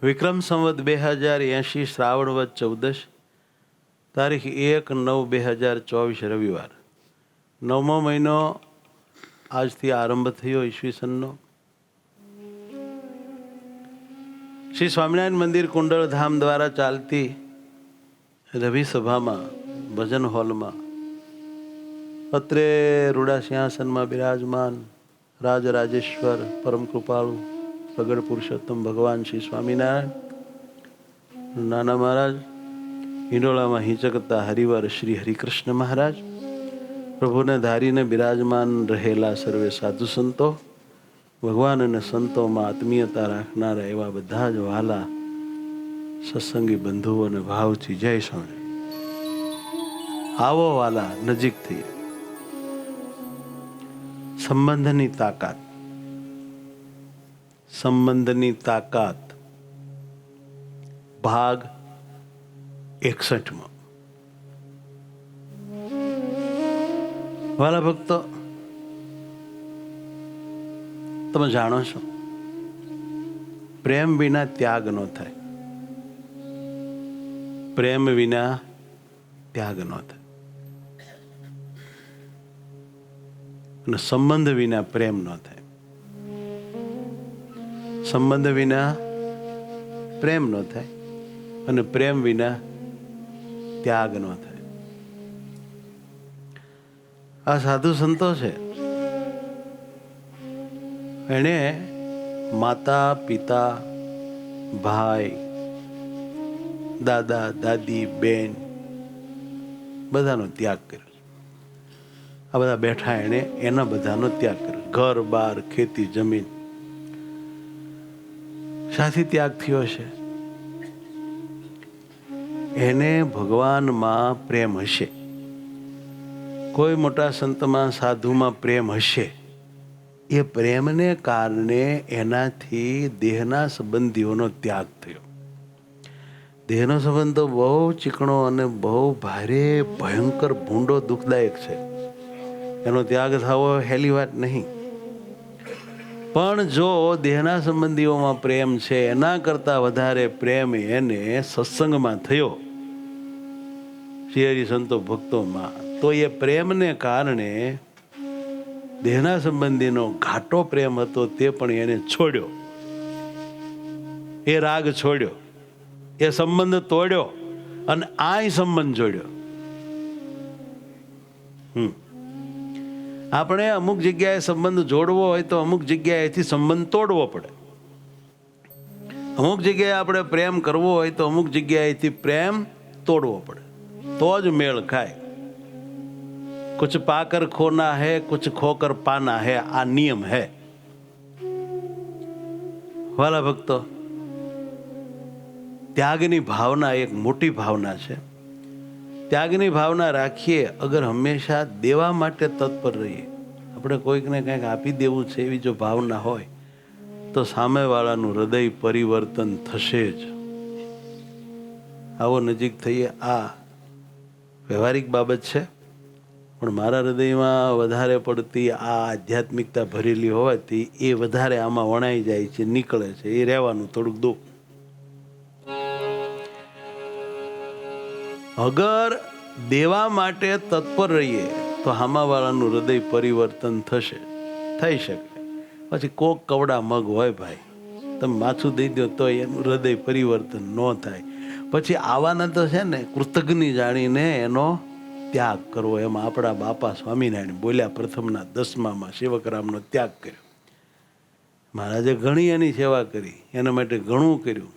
વિક્રમ સંવત 2080 શ્રાવણ વદ 14 તારીખ 1/9/2024 રવિવાર. 9મો મહિનો આજથી આરંભ થયો ઈસવીસનનો. શ્રી સ્વામિનારાયણ મંદિર કુંડળધામ દ્વારા ચાલતી રવિ સભામાં, ભજન હોલમાં અત્રે રૂડા સિંહાસનમાં બિરાજમાન રાજરાજેશ્વર પરમ કૃપાળુ પ્રગટ પુરુષોત્તમ ભગવાન શ્રી સ્વામિનારાયણ, નાના મહારાજ, હિંડોળામાં હિંચકતા હરિવર શ્રી હરિકૃષ્ણ મહારાજ, પ્રભુને ધારીને બિરાજમાન રહેલા સર્વે સાધુ સંતો, ભગવાન અને સંતોમાં આત્મીયતા રાખનારા એવા બધા જ વાલા સત્સંગી બંધુઓ અને ભાવથી જય સ્વામી. આવો વાલા, નજીક થઈ. સંબંધની તાકાત, સંબંધની તાકાત, ભાગ 61. વાલા ભક્તો, તમે જાણો છો, પ્રેમ વિના ત્યાગ ન થાય. પ્રેમ વિના ત્યાગ ન થાય. અને સંબંધ વિના પ્રેમ ન થાય. સંબંધ વિના પ્રેમ ન થાય અને પ્રેમ વિના ત્યાગ ન થાય. આ સાધુ સંતો છે, એણે માતા પિતા, ભાઈ, દાદા દાદી, બેન બધાનો ત્યાગ કર્યો. આ બધા બેઠા એણે એના બધાનો ત્યાગ કર્યો. ઘર બાર, ખેતી જમીન, શાથી ત્યાગ થયો છે? એને ભગવાનમાં પ્રેમ હશે, કોઈ મોટા સંતમાં સાધુમાં પ્રેમ હશે. એ પ્રેમને કારણે એનાથી દેહના સંબંધીઓનો ત્યાગ થયો. દેહનો સંબંધ તો બહુ ચીકણો અને બહુ ભારે, ભયંકર, ભૂંડો, દુઃખદાયક છે. એનો ત્યાગ થવો હેલી વાત નહીં. પણ જો દેહના સંબંધીઓમાં પ્રેમ છે, એના કરતાં વધારે પ્રેમ એને સત્સંગમાં થયો, શ્રી હરિ સંતો ભક્તોમાં, તો એ પ્રેમને કારણે દેહના સંબંધીનો ઘાટો પ્રેમ હતો તે પણ એને છોડ્યો. એ રાગ છોડ્યો, એ સંબંધ તોડ્યો અને આય સંબંધ જોડ્યો. આપણે અમુક જગ્યાએ સંબંધ જોડવો હોય તો અમુક જગ્યાએથી સંબંધ તોડવો પડે. અમુક જગ્યાએ આપણે પ્રેમ કરવો હોય તો અમુક જગ્યાએથી પ્રેમ તોડવો પડે, તો જ મેળ ખાય. कुछ पाकर खोना है, कुछ खोकर पाना है, આ નિયમ હે. વાલા ભક્તો, ત્યાગની ભાવના એક મોટી ભાવના છે. ત્યાગની ભાવના રાખીએ અગર હંમેશા દેવા માટે તત્પર રહીએ, આપણે કોઈકને કંઈક આપી દેવું છે એવી જો ભાવના હોય તો સામેવાળાનું હૃદય પરિવર્તન થશે જ. આવો નજીક થઈએ. આ વ્યવહારિક બાબત છે, પણ મારા હૃદયમાં વધારે પડતી આ આધ્યાત્મિકતા ભરેલી હોવાથી એ વધારે આમાં વણાઈ જાય છે, નીકળે છે. એ રહેવાનું થોડુંક દુઃખ. અગર દેવા માટે તત્પર રહીએ તો હામાવાળાનું હૃદય પરિવર્તન થશે, થઈ શકે. પછી કોક કવડા મગ હોય ભાઈ, તમે માથું દઈ દો તો એનું હૃદય પરિવર્તન ન થાય. પછી આવાના તો છે ને, કૃતજ્ઞ જાણીને એનો ત્યાગ કરવો. એમાં આપણા બાપા સ્વામિનારાયણ બોલ્યા, પ્રથમના 10માં સેવકરામનો ત્યાગ કર્યો. મહારાજે ઘણી એની સેવા કરી, એના માટે ઘણું કર્યું,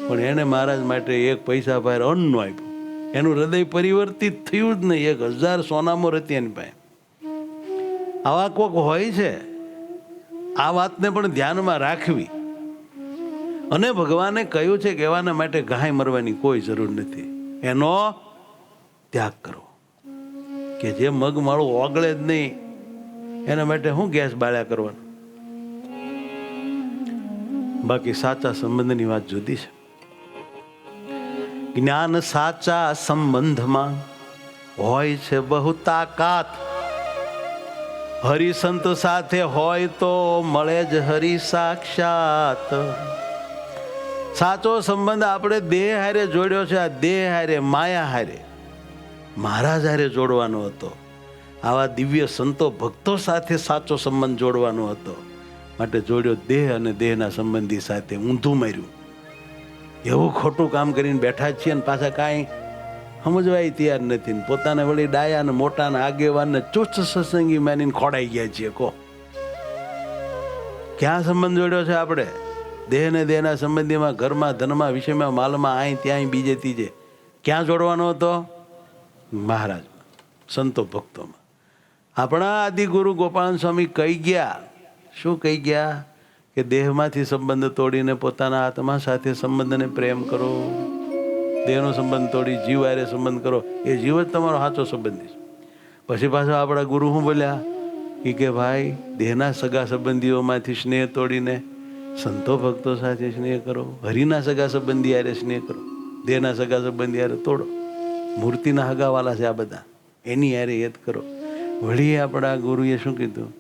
પણ એને મહારાજ માટે એક પૈસા બહાર અન્નનું આપ્યું. એનું હૃદય પરિવર્તિત થયું જ નહીં. 1000 સોનામોર હતી એની પાસે. આવા કોક હોય છે. આ વાતને પણ ધ્યાનમાં રાખવી. અને ભગવાને કહ્યું છે કે એવાના માટે ગાય મરવાની કોઈ જરૂર નથી. એનો ત્યાગ કરવો. કે જે મગ માળું ઓગળે જ નહીં, એના માટે શું ગેસ બાળ્યા કરવાનો? બાકી સાચા સંબંધની વાત જુદી છે. જ્ઞાન સાચા સંબંધમાં હોય છે બહુ તાકાત. હરિસંત સાથે હોય તો મળે જ હરિ સાક્ષાત. સાચો સંબંધ આપણે દેહ હારે જોડ્યો છે. આ દેહ હારે, માયા હારે, મહારાજ હારે જોડવાનો હતો. આવા દિવ્ય સંતો ભક્તો સાથે સાચો સંબંધ જોડવાનો હતો. માટે જોડ્યો દેહ અને દેહના સંબંધી સાથે. ઊંધું માર્યું. એવું ખોટું કામ કરીને બેઠા જ છીએ ને પાછા કાંઈ સમજવાય તૈયાર નથી. પોતાને વળી ડાયા ને મોટા ને આગેવાન ને ચુસ્ત સત્સંગી માનીને ખોડાઈ ગયા છીએ. કહો ક્યાં સંબંધ જોડ્યો છે આપણે? દેહ ને દેહના સંબંધીમાં, ઘરમાં, ધનમાં, વિષયમાં, માલમાં, અહીં ત્યાં બીજે ત્રીજે. ક્યાં જોડવાનો હતો? મહારાજમાં, સંતો ભક્તોમાં. આપણા આદિ ગુરુ ગોપાલ સ્વામી કહી ગયા. શું કહી ગયા? કે દેહમાંથી સંબંધ તોડીને પોતાના આત્મા સાથે સંબંધને પ્રેમ કરો. દેહનો સંબંધ તોડી જીવ હારે સંબંધ કરો. એ જીવ જ તમારો સાચો સંબંધી છે. પછી પાછો આપણા ગુરુ શું બોલ્યા? કે ભાઈ દેહના સગા સંબંધીઓમાંથી સ્નેહ તોડીને સંતો ભક્તો સાથે સ્નેહ કરો. હરિના સગા સંબંધી હારે સ્નેહ કરો. દેહના સગા સંબંધી હારે તોડો. મૂર્તિના હગાવાલા છે આ બધા, એની હારે યાદ કરો. વળી આપણા ગુરુએ શું કીધું?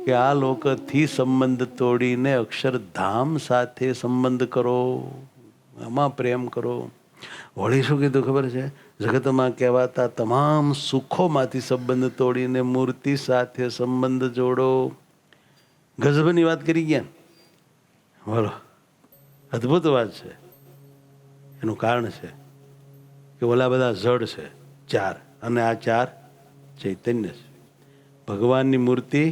કે આ લોકથી સંબંધ તોડીને અક્ષરધામ સાથે સંબંધ કરો, આમાં પ્રેમ કરો. વળી શું કીધું ખબર છે? જગતમાં કહેવાતા તમામ સુખોમાંથી સંબંધ તોડીને મૂર્તિ સાથે સંબંધ જોડો. ગજબની વાત કરી ગયા. બોલો, અદ્ભુત વાત છે. એનું કારણ છે કે ઓલા બધા જડ છે 4 અને આ 4 ચૈતન્ય છે. ભગવાનની મૂર્તિ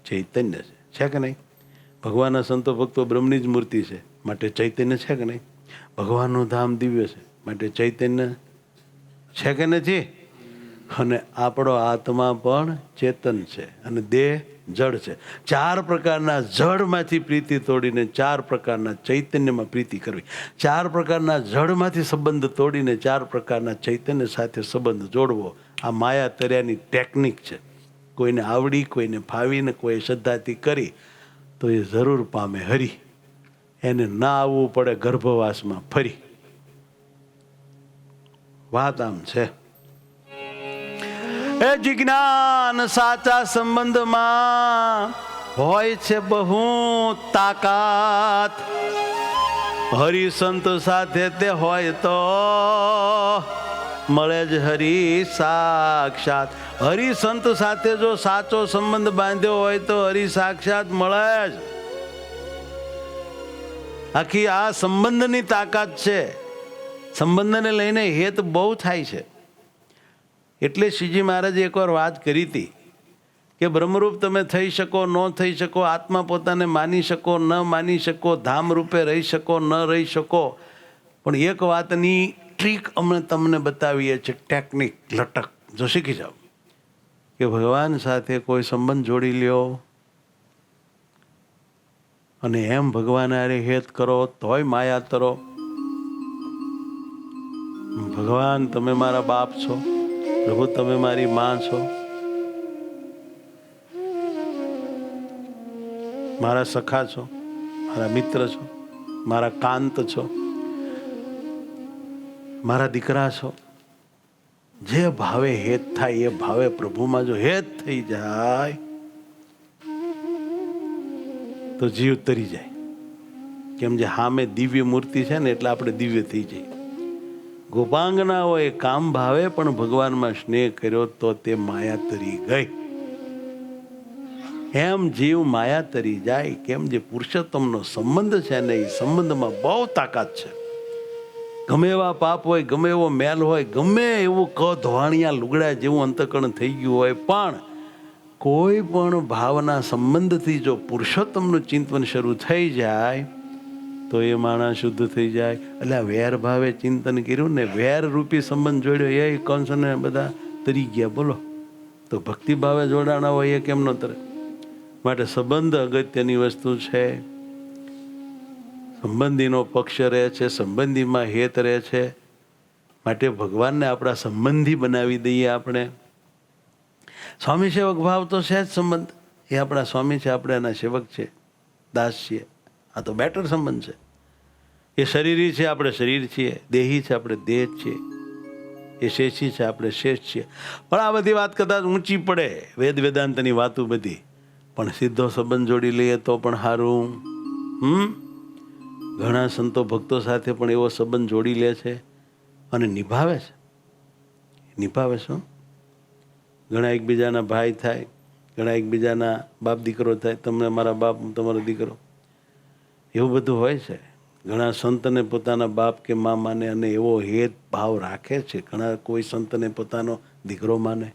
ચૈતન્ય છે કે નહીં? ભગવાનના સંતો ભક્તો બ્રહ્મની જ મૂર્તિ છે, માટે ચૈતન્ય છે કે નહીં? ભગવાનનું ધામ દિવ્ય છે, માટે ચૈતન્ય છે કે નથી? અને આપણો આત્મા પણ ચેતન છે અને દેહ જડ છે. 4 પ્રકારના જડમાંથી પ્રીતિ તોડીને 4 પ્રકારના ચૈતન્યમાં પ્રીતિ કરવી. 4 પ્રકારના જડમાંથી સંબંધ તોડીને 4 પ્રકારના ચૈતન્ય સાથે સંબંધ જોડવો. આ માયા તર્યાની ટેકનિક છે. કોઈને આવડી, કોઈને ફાવીને, કોઈ શ્રદ્ધાથી કરી તો એ જરૂર પામે હરી. એને ના આવવું પડે ગર્ભવાસમાં ફરી. વાત આમ છે. એ જિજ્ઞાન સાચા સંબંધમાં હોય છે બહુ તાકાત. હરિસંત સાથે તે હોય તો મળે જ હરી સાક્ષાત. હરિસંત સાથે જો સાચો સંબંધ બાંધ્યો હોય તો હરી સાક્ષાત મળે જ. આખી આ સંબંધની તાકાત છે. સંબંધને લઈને હેત બહુ થાય છે. એટલે શ્રીજી મહારાજે એકવાર વાત કરી હતી કે બ્રહ્મરૂપ તમે થઈ શકો, ન થઈ શકો, આત્મા પોતાને માની શકો, ન માની શકો, ધામ રૂપે રહી શકો, ન રહી શકો, પણ એક વાતની ટ્રીક અમે તમને બતાવીએ છીએ, ટેકનિક, લટક, જો શીખી જાઓ કે ભગવાન સાથે કોઈ સંબંધ જોડી લ્યો અને એમ ભગવાન હારે હેત કરો તોય માયા તરો. ભગવાન તમે મારા બાપ છો, પ્રભુ તમે મારી માં છો, મારા સખા છો, મારા મિત્ર છો, મારા કાંત છો, મારા દીકરા છો. જે ભાવે હેત થાય એ ભાવે પ્રભુમાં જો હેત થઈ જાય તો જીવ તરી જાય. કેમ જે હામે દિવ્ય મૂર્તિ છે ને એટલે આપણે દિવ્ય થઈ જઈએ. ગોપાંગના હોય કામ ભાવે પણ ભગવાનમાં સ્નેહ કર્યો તો તે માયા તરી ગઈ. એમ જીવ માયા તરી જાય. કેમ જે પુરુષોત્તમનો સંબંધ છે ને એ સંબંધમાં બહુ તાકાત છે. ગમે એવા પાપ હોય, ગમે એવો મેલ હોય, ગમે એવું ધોવાણિયા લુગડા જેવું અંતકરણ થઈ ગયું હોય, પણ કોઈ પણ ભાવના સંબંધથી જો પુરુષોત્તમનું ચિંતન શરૂ થઈ જાય તો એ માણસ શુદ્ધ થઈ જાય. એટલે વેર ભાવે ચિંતન કર્યું ને, વેર રૂપી સંબંધ જોડ્યો, એ કંસને બધા તરી ગયા. બોલો, તો ભક્તિ ભાવે જોડાણા હોય એ કેમ ન તરે? માટે સંબંધ અગત્યની વસ્તુ છે. સંબંધીનો પક્ષ રહે છે, સંબંધીમાં હેત રહે છે. માટે ભગવાનને આપણા સંબંધી બનાવી દઈએ. આપણે સ્વામી સેવક ભાવ તો છે જ. સંબંધ એ આપણા સ્વામી છે, આપણે એના સેવક છે, દાસ છીએ. આ તો બેટર સંબંધ છે. એ શરીરી છે, આપણે શરીર છીએ. દેહી છે, આપણે દેહ છીએ. એ શેષી છે, આપણે શેષ છીએ. પણ આ બધી વાત કદાચ ઊંચી પડે, વેદ વેદાંતની વાતો બધી, પણ સીધો સંબંધ જોડી લઈએ તો પણ સારું. ઘણા સંતો ભક્તો સાથે પણ એવો સંબંધ જોડી લે છે અને નિભાવે છે. ઘણા એકબીજાના ભાઈ થાય, ઘણા એકબીજાના બાપ દીકરો થાય, તમને મારા બાપ, તમારો દીકરો, એવું બધું હોય છે. ઘણા સંતને પોતાના બાપ કે મા માને અને એવો હેત ભાવ રાખે છે. ઘણા કોઈ સંતને પોતાનો દીકરો માને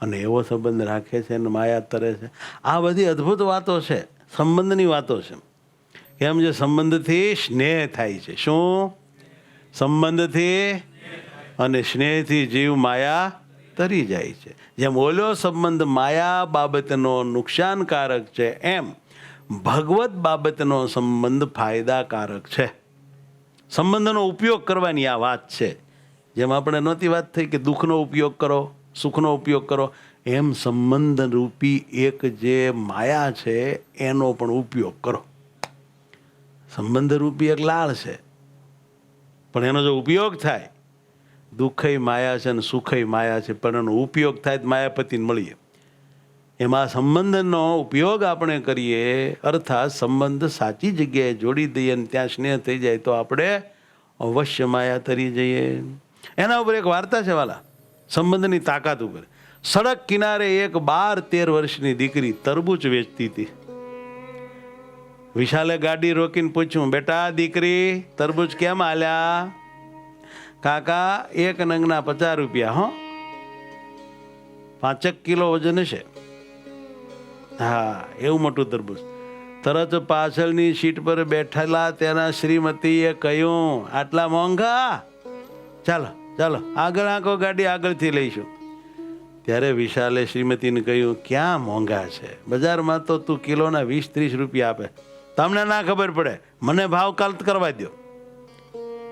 અને એવો સંબંધ રાખે છે અને માયા તરે છે. આ બધી અદ્ભુત વાતો છે, સંબંધની વાતો છે. કેમ જે સંબંધથી સ્નેહ થાય છે. શું? સંબંધથી અને સ્નેહથી જીવ માયા તરી જાય છે. જેમ ઓલો સંબંધ માયા બાબતનો નુકસાનકારક છે, એમ ભગવત બાબતનો સંબંધ ફાયદાકારક છે. સંબંધનો ઉપયોગ કરવાની આ વાત છે. જેમ આપણે નહોતી વાત થઈ કે દુઃખનો ઉપયોગ કરો, સુખનો ઉપયોગ કરો, એમ સંબંધ રૂપી એક જે માયા છે એનો પણ ઉપયોગ કરો. સંબંધ રૂપી એક લાળ છે, પણ એનો જો ઉપયોગ થાય, દુઃખય માયા છે અને સુખય માયા છે, પણ એનો ઉપયોગ થાય તો માયાપતિને મળીએ. એમાં સંબંધનો ઉપયોગ આપણે કરીએ, અર્થાત સંબંધ સાચી જગ્યાએ જોડી દઈએ અને ત્યાં સ્નેહ થઈ જાય તો આપણે અવશ્ય માયા તરી જઈએ. એના ઉપર એક વાર્તા છે વાલા, સંબંધની તાકાત ઉપર. સડક કિનારે એક 12-13 વર્ષની દીકરી તરબૂચ વેચતી હતી. વિશાલે ગાડી રોકીને પૂછ્યું, બેટા દીકરી, તરબૂચ કેમ આલ્યા? કાકા, એક નંગના 50 રૂપિયા. હો, 5 કિલો વજન હશે. હા, એવું મોટું તરબૂચ. તરત પાછળની સીટ પર બેઠેલા તેના શ્રીમતીએ કહ્યું, આટલા મોંઘા? ચાલો ચાલો આગળ આંકો, ગાડી આગળથી લઈશું. ત્યારે વિશાલે શ્રીમતીને કહ્યું, ક્યાં મોંઘા છે? બજારમાં તો તું કિલોના 20-30 રૂપિયા આપે. તમને ના ખબર પડે, મને ભાવ કાલ કરવા દો.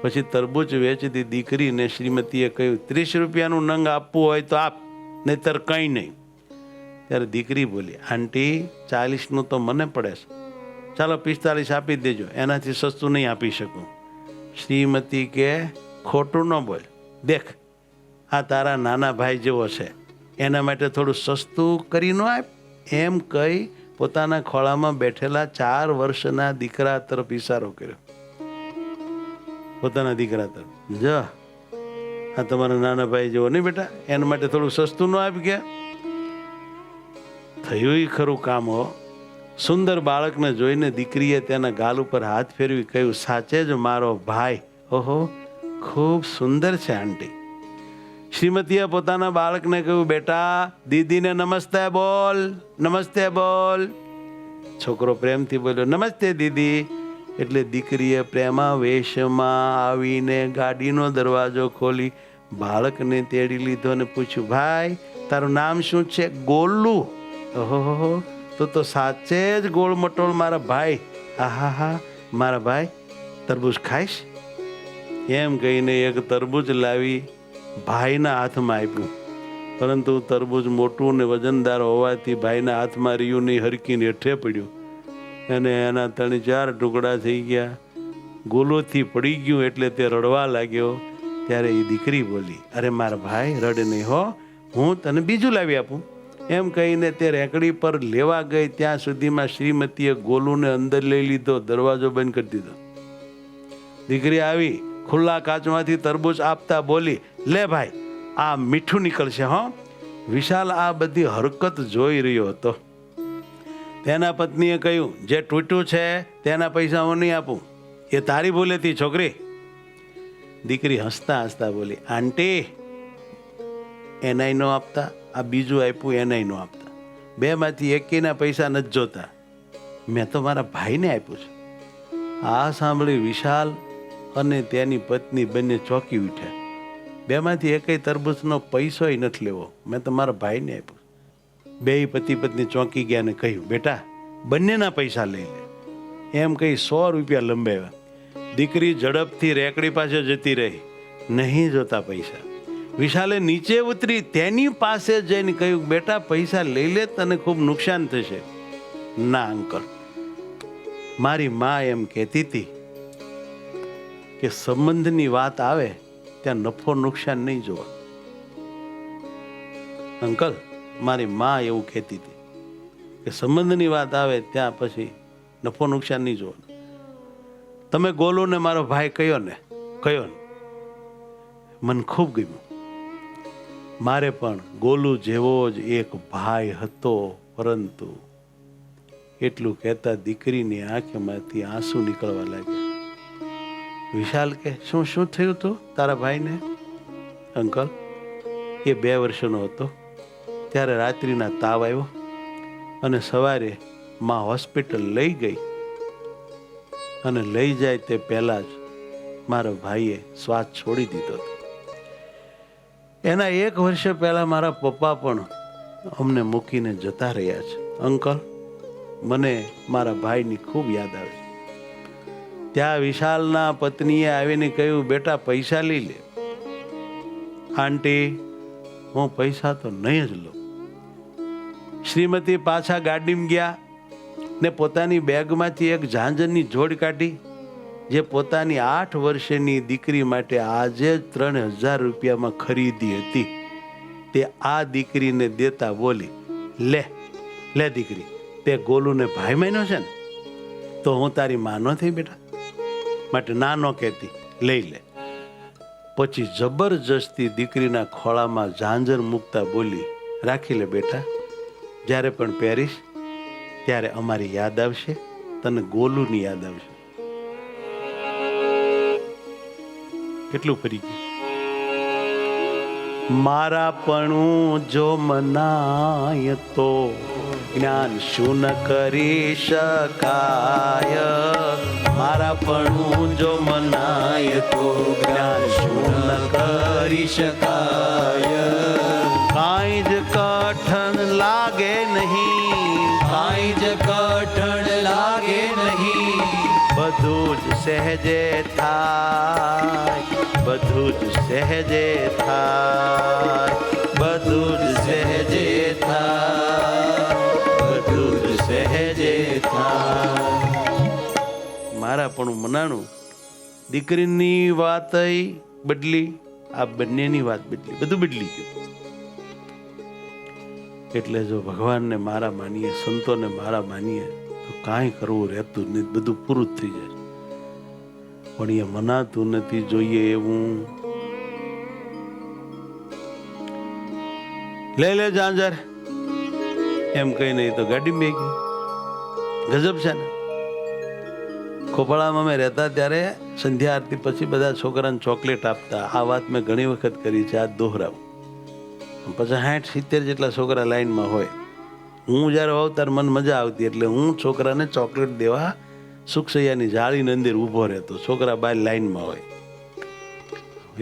પછી તરબૂચ વેચતી દીકરીને શ્રીમતીએ કહ્યું, 30 રૂપિયાનું નંગ આપવું હોય તો આપ, નહીતર કંઈ નહીં. ત્યારે દીકરી બોલી, આંટી 40નું તો મને પડે છે, ચાલો 45 આપી દેજો, એનાથી સસ્તું નહીં આપી શકું. શ્રીમતી કે, ખોટું ન બોલ, દેખ આ તારા નાના ભાઈ જેવો છે, એના માટે થોડું સસ્તું કરી ન આપ. એમ કહી પોતાના ખોળામાં બેઠેલા 4 વર્ષના દીકરા તરફ ઈશારો કર્યો. પોતાના દીકરા તરફ, જો આ તમારા નાના ભાઈ જેવો નહીં બેટા, એના માટે થોડું સસ્તું ન આપી ગયા. થયું ખરું કામ. હો, સુંદર બાળકને જોઈને દીકરીએ તેના ગાલ ઉપર હાથ ફેરવી કહ્યું, સાચે જ મારો ભાઈ. ઓહો, ખૂબ સુંદર છે આંટી. શ્રીમતીએ પોતાના બાળકને કહ્યું, બેટા દીદીને નમસ્તે બોલ, નમસ્તે બોલ. છોકરો પ્રેમથી બોલ્યો, નમસ્તે દીદી. એટલે દીકરીએ પ્રેમાવેશમાં આવીને ગાડીનો દરવાજો ખોલી બાળકને તેડી લીધો અને પૂછ્યું, ભાઈ તારું નામ શું છે? ગોલુ. ઓહો, તો સાચે જ ગોળ મટોળ મારા ભાઈ. આહા હા, મારા ભાઈ તરબૂચ ખાઈશ? એમ કહીને એક તરબૂચ લાવી ભાઈના હાથમાં આપ્યું. પરંતુ તરબૂચ મોટું ને વજનદાર હોવાથી ભાઈના હાથમાં રહ્યું નહીં, હરકીને હેઠે પડ્યું અને એના 3-4 ટુકડા થઈ ગયા. ગોલોથી પડી ગયું એટલે તે રડવા લાગ્યો. ત્યારે એ દીકરી બોલી, અરે મારા ભાઈ રડ નહીં હો, હું તને બીજું લાવી આપું. એમ કહીને તે રેકડી પર લેવા ગઈ, ત્યાં સુધીમાં શ્રીમતીએ ગોલુને અંદર લઈ લીધો, દરવાજો બંધ કરી દીધો. દીકરી આવી ખુલ્લા કાચમાંથી તરબૂચ આપતા બોલી, લે ભાઈ આ મીઠું નીકળશે. હો, વિશાલ આ બધી હરકત જોઈ રહ્યો હતો. તેના પત્નીએ કહ્યું, જે તૂટ્યું છે તેના પૈસા હું નહીં આપું, એ તારી ભૂલ હતી છોકરી. દીકરી હસતા હસતા બોલી, આંટી એનાય ન આપતા, આ બીજું આપ્યું એનાય ન આપતા, 2માંથી એકેયના પૈસા નથી જોતા, મેં તો મારા ભાઈને આપ્યું છે. આ સાંભળી વિશાલ અને તેની પત્ની બંને ચોંકી ઉઠ્યા. 2માંથી એકેય તરબૂચનો પૈસોય નથી લેવો, મેં તો મારા ભાઈને આપ્યું. 2 પતિ પત્ની ચોંકી ગયા અને કહ્યું, બેટા બંનેના પૈસા લઈ લે. એમ કહી 100 રૂપિયા લંબાવ્યા. દીકરી ઝડપથી રેકડી પાસે જતી રહી, નહીં જોતા પૈસા. વિશાલે નીચે ઉતરી તેની પાસે જઈને કહ્યું, બેટા પૈસા લઈ લે, તને ખૂબ નુકસાન થશે. ના અંકલ, મારી મા એમ કહેતી હતી કે સંબંધની વાત આવે ત્યાં નફો નુકસાન નહીં જોવા. અંકલ, મારી મા એવું કહેતી હતી કે સંબંધની વાત આવે ત્યાં પછી નફો નુકસાન નહીં જોવાનું. તમે ગોલુ ને મારો ભાઈ કયો ને મને ખૂબ ગમ્યું. મારે પણ ગોલુ જેવો જ એક ભાઈ હતો, પરંતુ એટલું કહેતા દીકરીની આંખમાંથી આંસુ નીકળવા લાગ્યા. વિશાલ કે શું થયું હતું તારા ભાઈને? અંકલ, એ 2 વર્ષનો હતો ત્યારે રાત્રિના તાવ આવ્યો અને સવારે માં હોસ્પિટલ લઈ ગઈ અને લઈ જાય તે પહેલાં જ મારા ભાઈએ શ્વાસ છોડી દીધો. એના 1 વર્ષ પહેલાં મારા પપ્પા પણ અમને મૂકીને જતા રહ્યા છે. અંકલ, મને મારા ભાઈની ખૂબ યાદ આવે છે. ત્યાં વિશાલના પત્નીએ આવીને કહ્યું, બેટા પૈસા લઈ લે. આંટી, હું પૈસા તો નહીં જ લઉં. શ્રીમતી પાછા ગાડીમાં ગયા ને પોતાની બેગમાંથી એક ઝાંઝરની જોડ કાઢી, જે પોતાની 8 વર્ષની દીકરી માટે આજે 3000 રૂપિયામાં ખરીદી હતી, તે આ દીકરીને દેતા બોલી, લે દીકરી, તે ગોલુને ભાઈ માન્યો છે ને, તો હું તારી માં ન થઈ બેટા, માટે ના ન કહેતી, લઈ લે. પછી જબરજસ્તી દીકરીના ખોળામાં ઝાંઝર મૂકતા બોલી, રાખી લે બેટા, જ્યારે પણ પહેરીશ ત્યારે અમારી યાદ આવશે, તને ગોલુની યાદ આવશે. કેટલું ફરી ગયું. મારા પણ જો મનાય તો જ્ઞાન શું ન કરી શકાય. મારા પણ જો મનાય તો જ્ઞાન શું ન કરી શકાય. કાંઈ જ કઠણ લાગે નહીં, કાંઈ જ કઠણ લાગે નહીં, બધું જ સહેજે થાય, બધું જ સહેજે થાય, બધું જ સહેજે થાય, બધું જ સહેજે થાય. મારા પણ મનાણું, દીકરીની વાત બદલી, આ બંનેની વાત બદલી, બધું બદલી ગયું. એટલે જો ભગવાનને મારા માનીએ, સંતોને મારા માનીએ, તો કાંઈ કરવું રહેતું નહીં, બધું પૂરું જ થઈ જાય. પણ એ મનાતું નથી. જોઈએ એવું લઈ લે ઝાંઝર એમ કઈ નહીં તો ગાડી બે ગઈ. ગજબ છે ને. ખોપાળામાં અમે રહેતા ત્યારે સંધ્યા આરતી પછી બધા છોકરાને ચોકલેટ આપતા. આ વાત મેં ઘણી વખત કરી છે, આ દોહરાવું. પછી 60-70 જેટલા છોકરા લાઈનમાં હોય. હું જ્યારે હોઉં ત્યારે મને મજા આવતી, એટલે હું છોકરાને ચોકલેટ દેવા સુખસૈયાની જાળીની અંદર ઊભો રહેતો. છોકરા બહાર લાઈનમાં હોય,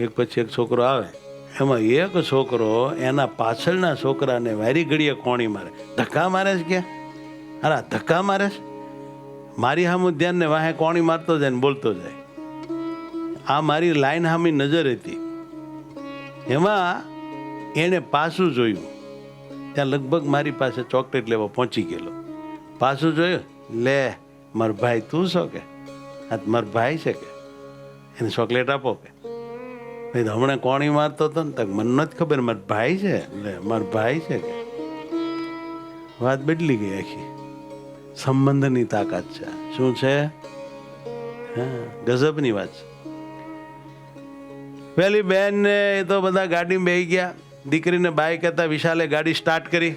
એક પછી એક છોકરો આવે, એમાં એક છોકરો એના પાછળના છોકરાને વારી ઘડીએ કોણી મારે. ધક્કા મારે છે ક્યાં? અરે ધક્કા મારે છે. મારી સામું ધ્યાન ને વાહે કોણી મારતો જાય ને બોલતો જાય. આ મારી લાઈન સામી નજર હતી. એમાં એણે પાછું જોયું, ત્યાં લગભગ મારી પાસે ચોકલેટ લેવા પહોંચી ગયેલો. પાછું જોયું, લે માર ભાઈ તું છો કે? આ માર ભાઈ છે કે? એને ચોકલેટ આપો કે? ભાઈ તો હમણાં કોણી મારતો હતો ને, તક મને નથી ખબર, માર ભાઈ છે, લે માર ભાઈ છે કે? વાત બદલી ગઈ આખી. સંબંધની તાકાત છે. શું છે? હા, ગજબની વાત છે. પેલી બેન ને એ તો બધા ગાડીમાં બેસી ગયા. દીકરીને બાય કહેતા વિશાલે ગાડી સ્ટાર્ટ કરી.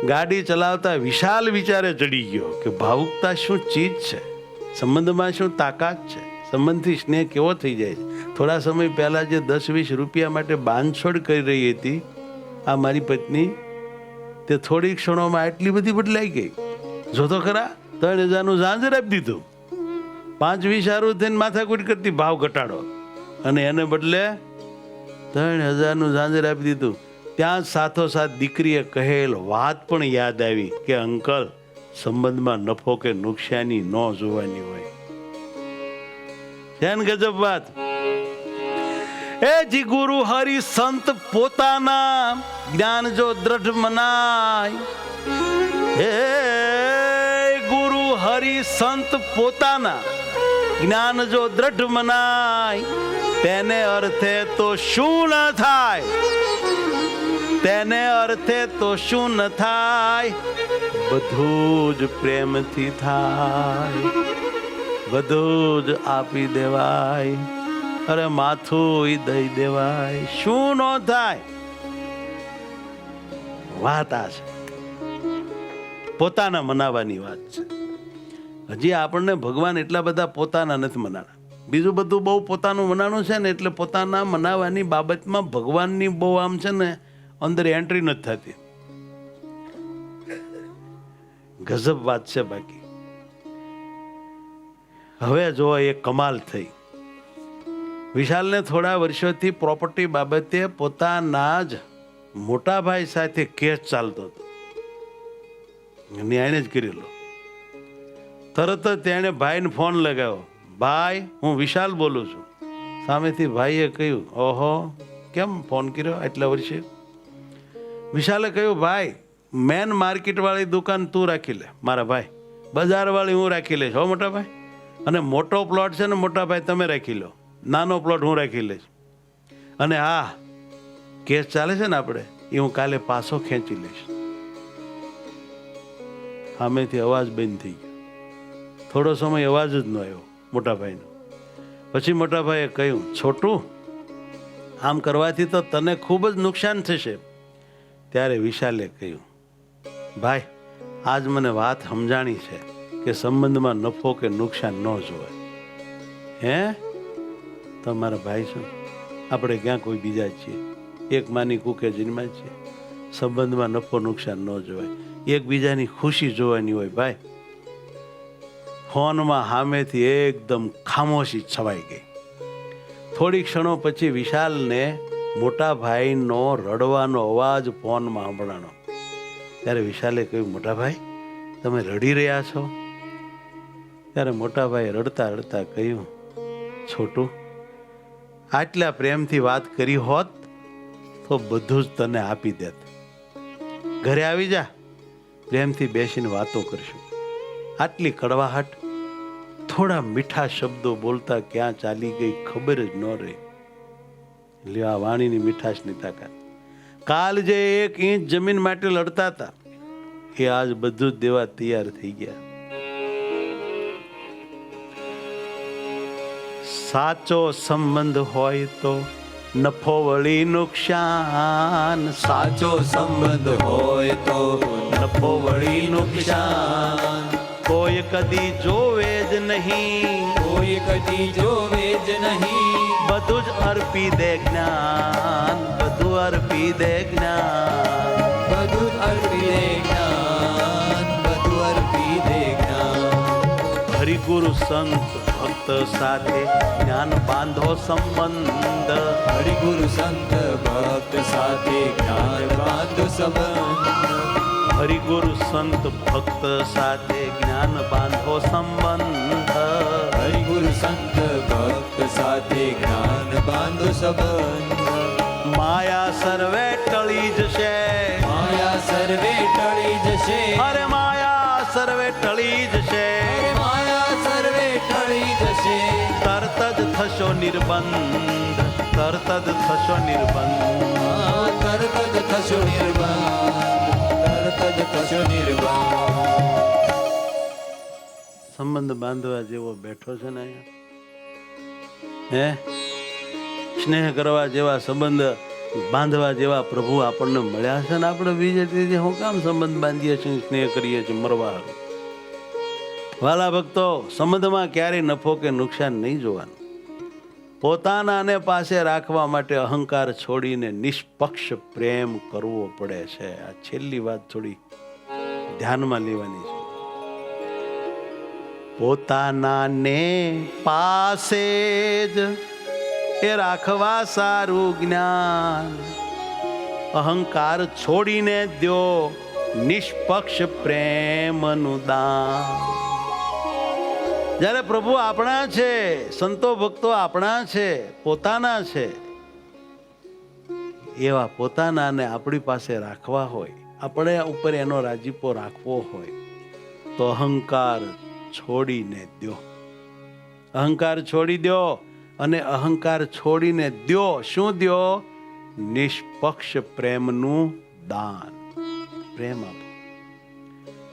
ગાડી ચલાવતા વિશાલ વિચારે ચડી ગયો કે ભાવુકતા શું ચીજ છે, સંબંધમાં શું તાકાત છે, સંબંધથી સ્નેહ કેવો થઈ જાય છે. થોડા સમય પહેલા જે 10-20 રૂપિયા માટે બાંધછોડ કરી રહી હતી આ મારી પત્ની, તે થોડી ક્ષણોમાં આટલી બધી બદલાઈ ગઈ. જો તો ખરા, 3000નું ઝાંઝર આપી દીધું. 5-20 સારું થઈને માથાકૂટ કરતી, ભાવ ઘટાડો, અને એને બદલે 3000નું ઝાંઝર આપી દીધું. ત્યાં સાથોસાથ દીકરીએ કહેલ વાત પણ યાદ આવી કે અંકલ, સંબંધમાં નફો કે નુકસાની ન જોવાની હોય. ધ્યાન ગજબ વાત. એ જી ગુરુ હરિ સંત પોતાના જ્ઞાન જો દ્રઢ મનાય. હે ગુરુ હરિ સંત પોતાના જ્ઞાન જો દ્રઢ મનાય, તેને અર્થે તો શું ન થાય, તેને અર્થે તો શું ન થાય, બધું જ પ્રેમથી થાય. બધું જ આપી દેવાય, અરે માથું દઈ દેવાય, શું ન થાય? વાત આ છે, પોતાના મનાવાની વાત છે. હજી આપણને ભગવાન એટલા બધા પોતાના નથી મનાણા. બીજું બધું બહુ પોતાનું મનાણું છે ને, એટલે પોતાના મનાવાની બાબતમાં ભગવાનની બહુ આમ છે ને અંદર એન્ટ્રી નથી થતી. ગજબ વાત છે. બાકી હવે જો એ કમાલ થઈ. વિશાલને થોડા વર્ષોથી પ્રોપર્ટી બાબતે પોતાના જ મોટા ભાઈ સાથે કેસ ચાલતો હતો. ન્યાયને જ કરેલો. તરત જ તેણે ભાઈને ફોન લગાવ્યો. ભાઈ, હું વિશાલ બોલું છું. સામેથી ભાઈએ કહ્યું, ઓહો, કેમ ફોન કર્યો આટલા વર્ષે? વિશાલે કહ્યું, ભાઈ, મેન માર્કેટ વાળી દુકાન તું રાખી લે મારા ભાઈ, બજાર વાળી હું રાખી લઈશ હો મોટા ભાઈ, અને મોટો પ્લોટ છે ને મોટા ભાઈ તમે રાખી લો, નાનો પ્લોટ હું રાખી લઈશ, અને હા કેસ ચાલે છે ને આપણે એ હું કાલે પાછો ખેંચી લઈશ. સામેથી અવાજ બંધ થઈ ગયો. થોડો સમય અવાજ જ ન આવ્યો મોટા ભાઈનો. પછી મોટા ભાઈએ કહ્યું, છોટું, આમ કરવાથી તો તને ખૂબ જ નુકસાન થશે. ત્યારે વિશાલે કહ્યું, ભાઈ, આજ મને વાત સમજાણી છે કે સંબંધમાં નફો કે નુકસાન ન જોવાય. હે, તમારા ભાઈ છો, આપણે ક્યાં કોઈ બીજા છીએ? એક માની કુકે જન્મા છીએ. સંબંધમાં નફો નુકસાન ન જોવાય, એકબીજાની ખુશી જોવાની હોય. ભાઈ, ફોનમાં સામેથી એકદમ ખામોશી છવાઈ ગઈ. થોડી ક્ષણો પછી વિશાલને મોટા ભાઈનો રડવાનો અવાજ ફોનમાં સાંભળાનો. ત્યારે વિશાલે કહ્યું, મોટા ભાઈ, તમે રડી રહ્યા છો? ત્યારે મોટા ભાઈએ રડતા રડતા કહ્યું, છોટું, આટલા પ્રેમથી વાત કરી હોત તો બધું જ તને આપી દેત. ઘરે આવી જા, પ્રેમથી બેસીને વાતો કરશું. આટલી કડવાહટ થોડા મીઠા શબ્દો બોલતા ક્યાં ચાલી ગઈ ખબર જ ન રહી. એટલે આ વાણીની મીઠાશની તાકાત. કાલ જે 1 ઇંચ જમીન માટે લડતા હતા એ આજ બધું જ દેવા તૈયાર થઈ ગયા. સાચો સંબંધ હોય તો નફો વળી નુકસાન. સાચો સંબંધ હોય તો નફો વળી નુકસાન. કોઈ કદી જોવે જ નહીં, કોઈ કદી જોવે જ નહીં. બધું જ અર્પી દે જ્ઞાન, બધું અર્પી દે જ્ઞાન. બધું અર્પી દે જ્ઞાન, બધું અર્પી દે જ્ઞાન. હરિગુરુ સંત ભક્ત સાથે જ્ઞાન બાંધો સંબંધ. હરિગુરુ સંત ભક્ત સાથે જ્ઞાન બાંધો સંબંધ. હરિગુરુ સંત ભક્ત સાથે જ્ઞાન બાંધો સંબંધ. હરિગુરુ સંત ભક્ત સાથે જ્ઞાન બાંધો સંબંધ. માયા સર્વે ટળી જશે, માયા સર્વે ટળી જશે. અરે માયા સર્વે ટળી જશે. અરે માયા સર્વે ટળી જશે. તરત જ થશો નિર્બંધ, તરત જ થશો નિર્બંધ. તરત જ થશો નિર્બંધ, તરત જ થશો નિર્બંધ. સંબંધ બાંધવા જેવો બેઠો છે ને અહીંયા, હે, સ્નેહ કરવા જેવા સંબંધ બાંધવા જેવા પ્રભુ આપણને મળ્યા છે ને આપણે બીજે ત્રીજે હું કામ સંબંધ બાંધીએ છીએ, સ્નેહ કરીએ છીએ મરવા હારું. વાલા ભક્તો, સંબંધમાં ક્યારેય નફો કે નુકસાન નહીં જોવાનું. પોતાનાને પાસે રાખવા માટે અહંકાર છોડીને નિષ્પક્ષ પ્રેમ કરવો પડે છે. આ છેલ્લી વાત થોડી ધ્યાનમાં લેવાની છે. પોતાનાને પાસે જ એ રાખવા સારું જ્ઞાન. અહંકાર છોડીને દ્યો નિષ્પક્ષ પ્રેમનું દાન. જ્યારે પ્રભુ આપણા છે, સંતો ભક્તો આપણા છે, પોતાના છે, એવા પોતાનાને આપણી પાસે રાખવા હોય, આપણે ઉપર એનો રાજીપો રાખવો હોય તો અહંકાર છોડીને દ્યો. અહંકાર છોડી દ્યો, અને અહંકાર છોડીને દ્યો. શું દ્યો? નિષ્પક્ષ પ્રેમનું દાન. પ્રેમ આપો.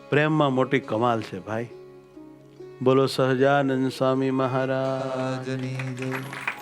પ્રેમમાં મોટી કમાલ છે ભાઈ. બોલો સહજાનંદ સ્વામી મહારાજ રાજની જય